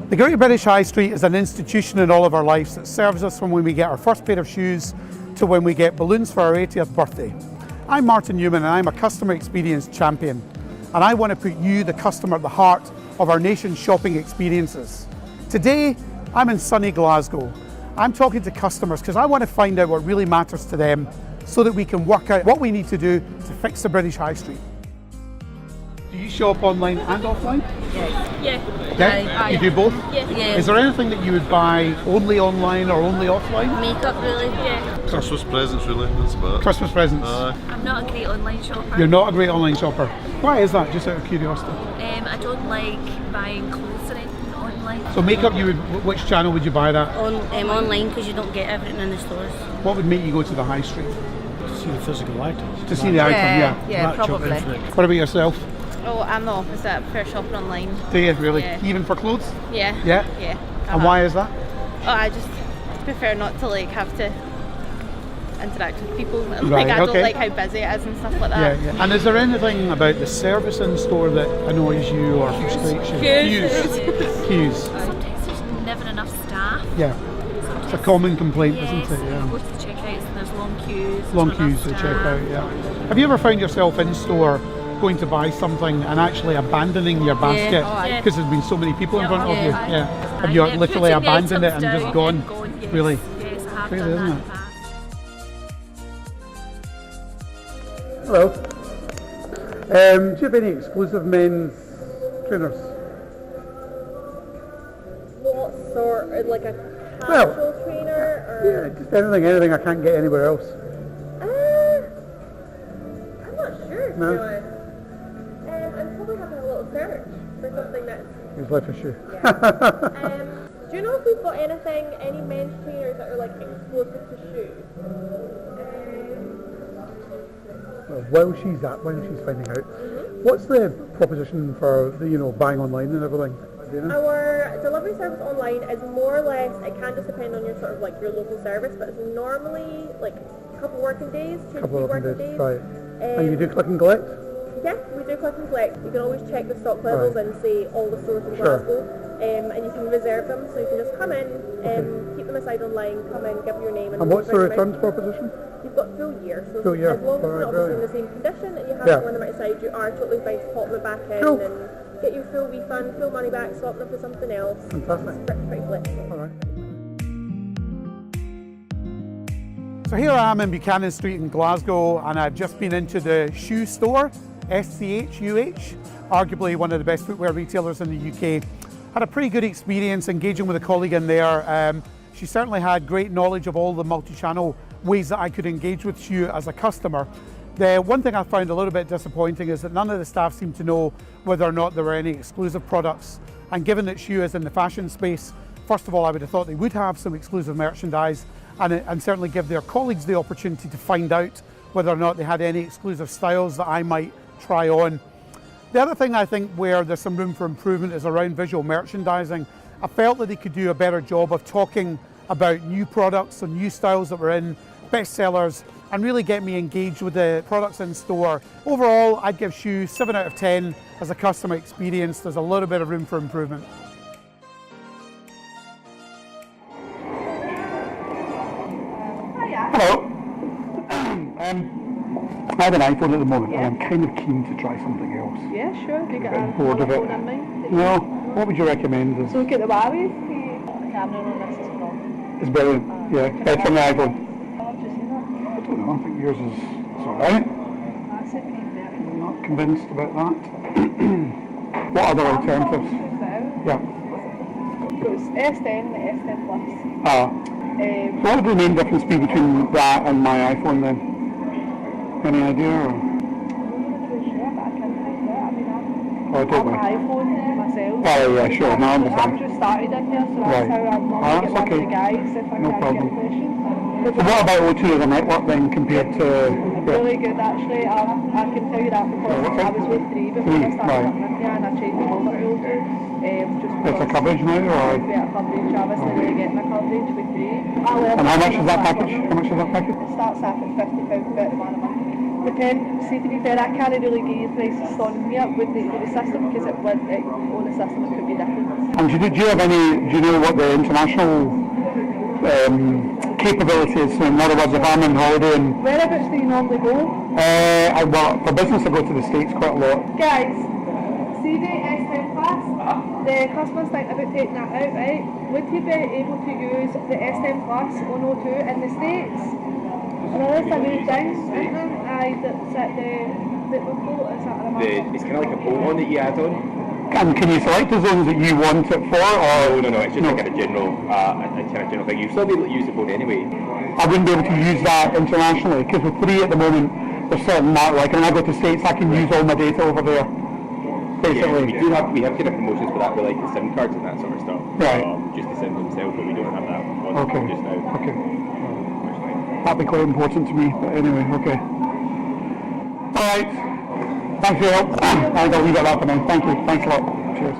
The Great British High Street is an institution in all of our lives that serves us from when we get our first pair of shoes to when we get balloons for our 80th birthday. I'm Martin Newman and I'm a customer experience champion, and I want to put you, the customer, at the heart of our nation's shopping experiences. Today, I'm in sunny Glasgow. I'm talking to customers because I want to find out what really matters to them so that we can work out what we need to do to fix the British High Street. Do you shop online and offline? Yeah. Yeah? You do both? Yeah. Is there anything that you would buy only online or only offline? Makeup, really? Yeah. Christmas presents, really, that's about it. Christmas presents? I'm not a great online shopper. You're not a great online shopper. Why is that, just out of curiosity? I don't like buying clothes or anything online. So makeup, which channel would you buy that? Online, because you don't get everything in the stores. What would make you go to the high street? To see the physical items. To see the item, yeah. Yeah, Match up probably. infinite. What about yourself? Oh, I'm the opposite. I prefer shopping online. Do you really? Yeah. Even for clothes? Yeah. Yeah? Yeah. And why is that? Oh, I just prefer not to have to interact with people. Right, I don't okay. like how busy it is and stuff like that. Yeah. And is there anything about the service in store that annoys you or frustrates you? Queues. Sometimes there's never enough staff. Yeah. It's a common complaint, isn't it? You Yeah. go to the checkouts and there's long queues. Long there's not queues to enough check staff. out, yeah. Have you ever found yourself in store going to buy something and actually abandoning your basket Yeah. because there's been so many people in front of you? Yeah. Yeah. Have you Yeah, literally putting the abandoned it and items just down gone? yes. Really? Yes, I have Crazy, done isn't that it? in the past. Hello. Do you have any exclusive men's trainers? What sort? Like a Well, casual trainer? Or? Yeah, just anything I can't get anywhere else. I'm not sure, to No? be honest. I'm probably having a little search for something that's... He's left a shoe. Do you know if we've got any men's trainers that are like exclusive to shoes? Well, while she's finding out, what's the proposition for buying online and everything? Do you know? Our delivery service online is more or less, it can just depend on your sort of like your local service, but it's normally like a couple working days, 2 to 3 working days. Right. And you do click and collect? Yeah, we do click and collect. You can always check the stock levels Right. and see all the stores in Sure. Glasgow, and you can reserve them. So you can just come in, keep them aside online, come in, give your name, And what's the bring them in. returns proposition? You've got full year, so Full year. as long as Alright, it's obviously in brilliant. the same condition and you have Yeah. it on the right side, you are totally fine to pop them back in Cool. and get your full refund, full money back, swap them for something else. Fantastic. It's pretty flexible. All right. So here I am in Buchanan Street in Glasgow, and I've just been into the shoe store, SCHUH, arguably one of the best footwear retailers in the UK. Had a pretty good experience engaging with a colleague in there. She certainly had great knowledge of all the multi-channel ways that I could engage with Shoe as a customer. The one thing I found a little bit disappointing is that none of the staff seemed to know whether or not there were any exclusive products. And given that Shoe is in the fashion space, first of all, I would have thought they would have some exclusive merchandise and certainly give their colleagues the opportunity to find out whether or not they had any exclusive styles that I might try on. The other thing I think where there's some room for improvement is around visual merchandising. I felt that they could do a better job of talking about new products and new styles that were in, bestsellers, and really get me engaged with the products in store. Overall, I'd give Shoe 7 out of 10 as a customer experience. There's a little bit of room for improvement. Hello. I have an iPhone at the moment and I'm kind of keen to try something else. Yeah, sure. Have you got I'm bored of it. phone in mind? No, what would you recommend? So look at the Huawei. The camera on this is phenomenal. It's brilliant, yeah, better than the iPhone. How much you see that? I don't know, I think yours is alright. That's it, P30. I'm not convinced about that. What other alternatives? Yeah. So it's S10 and the S10 Plus. So what would the main difference be between that and my iPhone then? Any idea? Or? I'm not really sure, but I can find out. I mean, Oh, I'm don't an we? iPhone myself. Oh yeah, sure, no, I I've understand. just started in here, so Right. that's how I'm Oh, normally that's get one okay. of the guys if I No can't problem. get a question. So what about O2 as a network then compared to... Really good actually. I can tell you that because Oh, okay. I was with 3 before Three, I started right. working here and I changed them over to O2. Just Better because coverage now, or...? better coverage. I wasn't really getting the coverage with 3. And how much is that package? How much is that package? It starts off at £50, £31 a month. Depend. See, to be fair, I can't really give you prices on here with the system because on the system it could be different. And do you have any? Do you know what the international capability is? In other words, if I'm on holiday and Whereabouts do you normally go? well, for business, I go to the States quite a lot. Guys, see the S10 Plus? The customer's thinking about taking that out, right? Would you be able to use the S10 Plus on O2 in the States? I know that's a new thing, isn't it? That's at the boat, is that a It's kind of like a bolt-on that you add on. And can you select the zones that you want it for, or No, it's just like a general thing. You'll still be able to use the phone anyway. I wouldn't be able to use that internationally because with 3 at the moment, there's certain like when I go to States, I can use all my data over there. Basically, Yeah, we have kind of promotions for that with like the SIM cards and that sort of stuff. Right. Just the SIM themselves, but we don't have that on Okay. just now. Okay. That'd be quite important to me, but anyway, okay. Alright. Thanks for your help. I'll leave it at that for now. Thank you. Thanks a lot. Cheers.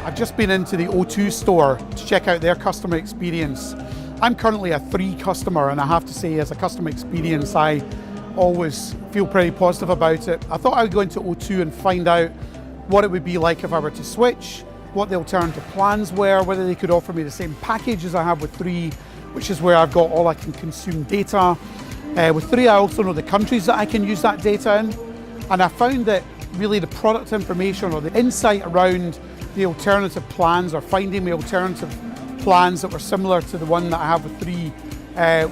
I've just been into the O2 store to check out their customer experience. I'm currently a 3 customer, and I have to say, as a customer experience, I always feel pretty positive about it. I thought I would go into O2 and find out what it would be like if I were to switch, what the alternative plans were, whether they could offer me the same package as I have with 3, which is where I've got all I can consume data. With 3, I also know the countries that I can use that data in. And I found that really the product information or the insight around the alternative plans or finding the alternative plans that were similar to the one that I have with 3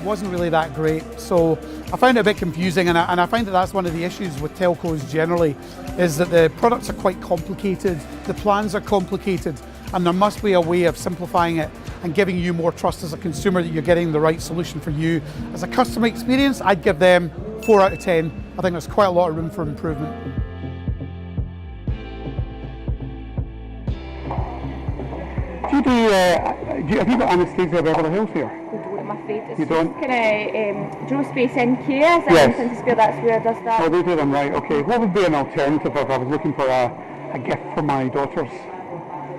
wasn't really that great. So I found it a bit confusing, and I find that that's one of the issues with telcos generally, is that the products are quite complicated, the plans are complicated, and there must be a way of simplifying it and giving you more trust as a consumer that you're getting the right solution for you. As a customer experience, I'd give them 4 out of 10. I think there's quite a lot of room for improvement. Have you got anaesthesia of Beverly Hills here? We don't, I'm afraid. It's You don't? kind of, do you know Space NK is? Yes. In Square, that's where it does that. Oh, they do them, right, okay. What would be an alternative if I was looking for a gift for my daughters?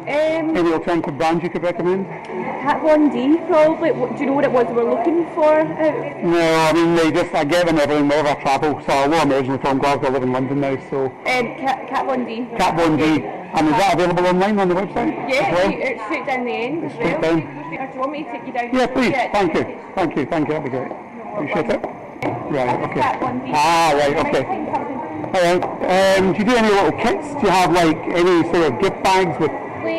Any alternative brands you could recommend? Cat Von D probably. Do you know what it was we were looking for? No, I mean, I get them everything wherever I travel. So I'm originally from Glasgow, I live in London now, so... Cat Von D. Cat Von D. And is that available online on the website? Yeah, as well? it's straight down the end as Straight well. down. Do you want me to take you down? Yeah, please, thank you, that'd be great. Appreciate it. Right, okay. Cat Von D. Right, okay. Alright, do you do any little kits? Do you have like any sort of gift bags with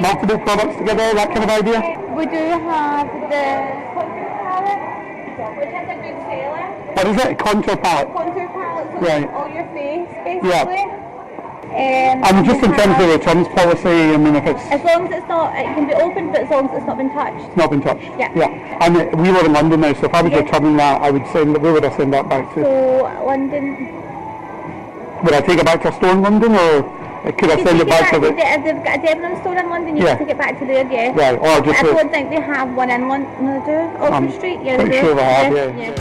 multiple products together, that kind of idea? We do have the contour palette, which is a good seller. What is it? Contour palette? Contour palette, so Right. all your face, basically. Yeah. And just in terms of the returns policy, I mean, if it's as long as it's not, it can be open, but as long as it's not been touched. not been touched. Yeah. And we live in London now, so if I was returning that, I would send. Where would I send that back to? So London. Would I take it back to a store in London, or could I send it back to the? If they've got a Debenhams store in London, you Yeah. can take it back to there, yeah. Right, or just. I don't think they have one in London. No, they do. Oxford Street, yeah, they pretty do. sure they have, yeah.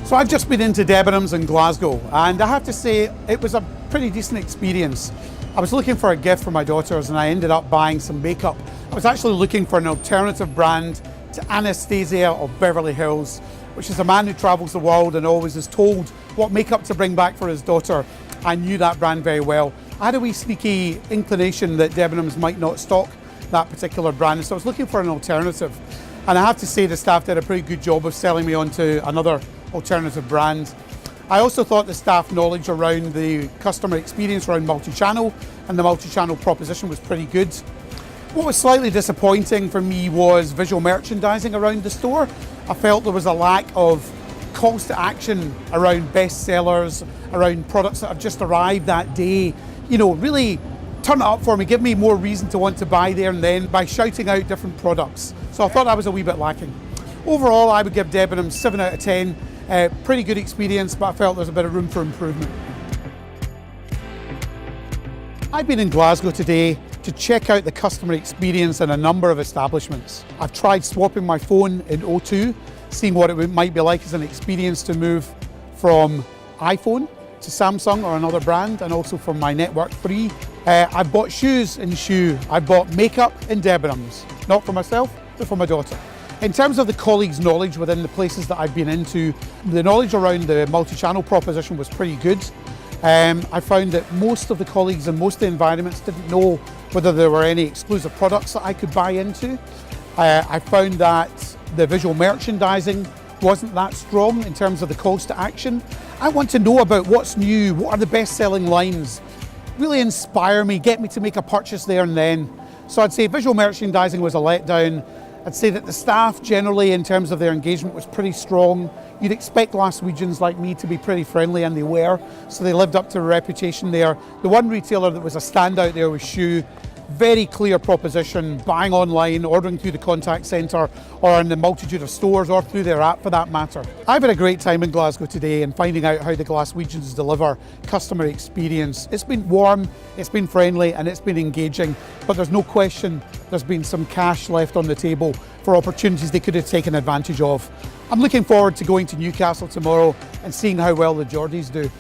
So I've just been into Debenhams in Glasgow, and I have to say it was a pretty decent experience. I was looking for a gift for my daughters, and I ended up buying some makeup. I was actually looking for an alternative brand to Anastasia of Beverly Hills, which is a man who travels the world and always is told what makeup to bring back for his daughter. I knew that brand very well. I had a wee sneaky inclination that Debenhams might not stock that particular brand, so I was looking for an alternative. And I have to say the staff did a pretty good job of selling me onto another alternative brand. I also thought the staff knowledge around the customer experience around multi-channel and the multi-channel proposition was pretty good. What was slightly disappointing for me was visual merchandising around the store. I felt there was a lack of calls to action around best sellers, around products that have just arrived that day. You know, really turn it up for me, give me more reason to want to buy there and then by shouting out different products. So I thought that was a wee bit lacking. Overall, I would give Debenhams 7 out of 10. Pretty good experience, but I felt there's a bit of room for improvement. I've been in Glasgow today to check out the customer experience in a number of establishments. I've tried swapping my phone in O2, seeing what it might be like as an experience to move from iPhone to Samsung or another brand, and also from my Network 3. I bought shoes in Shoe. I bought makeup in Debenhams, not for myself, but for my daughter. In terms of the colleagues' knowledge within the places that I've been into, the knowledge around the multi-channel proposition was pretty good. I found that most of the colleagues in most of the environments didn't know whether there were any exclusive products that I could buy into. I found that the visual merchandising wasn't that strong in terms of the calls to action. I want to know about what's new, what are the best-selling lines, really inspire me, get me to make a purchase there and then. So I'd say visual merchandising was a letdown. I'd say that the staff generally in terms of their engagement was pretty strong. You'd expect Glaswegians like me to be pretty friendly, and they were, so they lived up to a reputation there. The one retailer that was a standout there was Shoe. Very clear proposition, buying online, ordering through the contact centre or in the multitude of stores or through their app for that matter. I've had a great time in Glasgow today and finding out how the Glaswegians deliver customer experience. It's been warm, it's been friendly and it's been engaging, but there's no question there's been some cash left on the table for opportunities they could have taken advantage of. I'm looking forward to going to Newcastle tomorrow and seeing how well the Geordies do.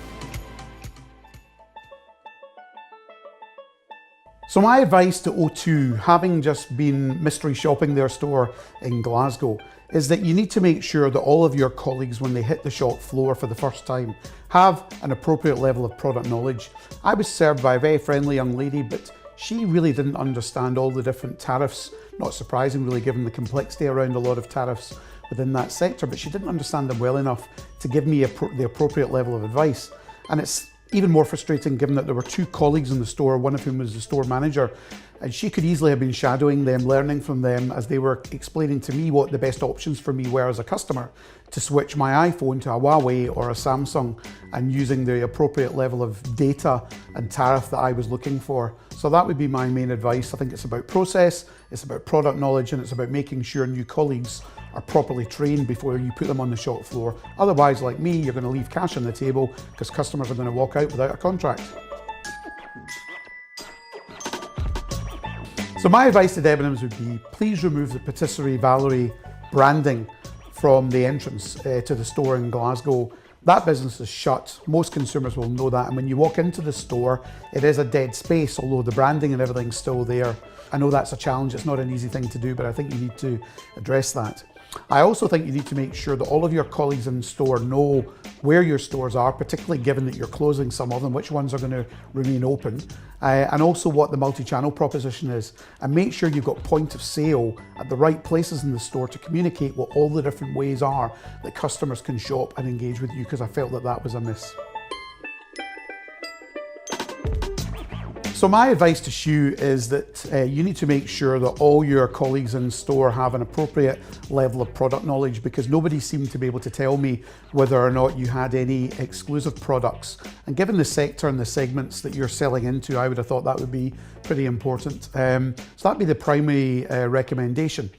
So my advice to O2, having just been mystery shopping their store in Glasgow, is that you need to make sure that all of your colleagues, when they hit the shop floor for the first time, have an appropriate level of product knowledge. I was served by a very friendly young lady, but she really didn't understand all the different tariffs. Not surprising really, given the complexity around a lot of tariffs within that sector, but she didn't understand them well enough to give me the appropriate level of advice. And it's even more frustrating given that there were two colleagues in the store, one of whom was the store manager, and she could easily have been shadowing them, learning from them as they were explaining to me what the best options for me were as a customer to switch my iPhone to a Huawei or a Samsung, and using the appropriate level of data and tariff that I was looking for. So that would be my main advice. I think it's about process, it's about product knowledge, and it's about making sure new colleagues are properly trained before you put them on the shop floor. Otherwise, like me, you're going to leave cash on the table because customers are going to walk out without a contract. So my advice to Debenhams would be, please remove the Patisserie Valerie branding from the entrance to the store in Glasgow. That business is shut. Most consumers will know that. And when you walk into the store, it is a dead space, although the branding and everything's still there. I know that's a challenge. It's not an easy thing to do, but I think you need to address that. I also think you need to make sure that all of your colleagues in store know where your stores are, particularly given that you're closing some of them, which ones are going to remain open, and also what the multi-channel proposition is. And make sure you've got point of sale at the right places in the store to communicate what all the different ways are that customers can shop and engage with you, because I felt that that was a miss. So my advice to Shoe is that you need to make sure that all your colleagues in store have an appropriate level of product knowledge, because nobody seemed to be able to tell me whether or not you had any exclusive products. And given the sector and the segments that you're selling into, I would have thought that would be pretty important. So that'd be the primary recommendation.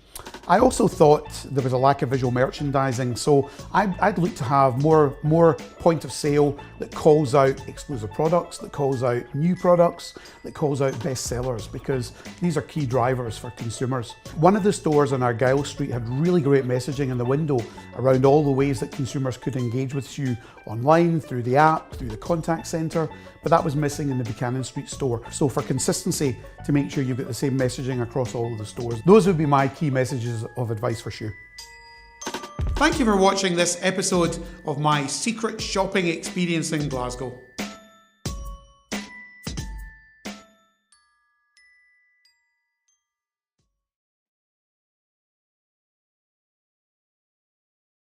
I also thought there was a lack of visual merchandising, so I'd look to have more point of sale that calls out exclusive products, that calls out new products, that calls out best sellers, because these are key drivers for consumers. One of the stores on Argyle Street had really great messaging in the window around all the ways that consumers could engage with you online, through the app, through the contact centre, but that was missing in the Buchanan Street store. So for consistency, to make sure you've got the same messaging across all of the stores, those would be my key messages of advice for Shoe. Thank you for watching this episode of my secret shopping experience in Glasgow.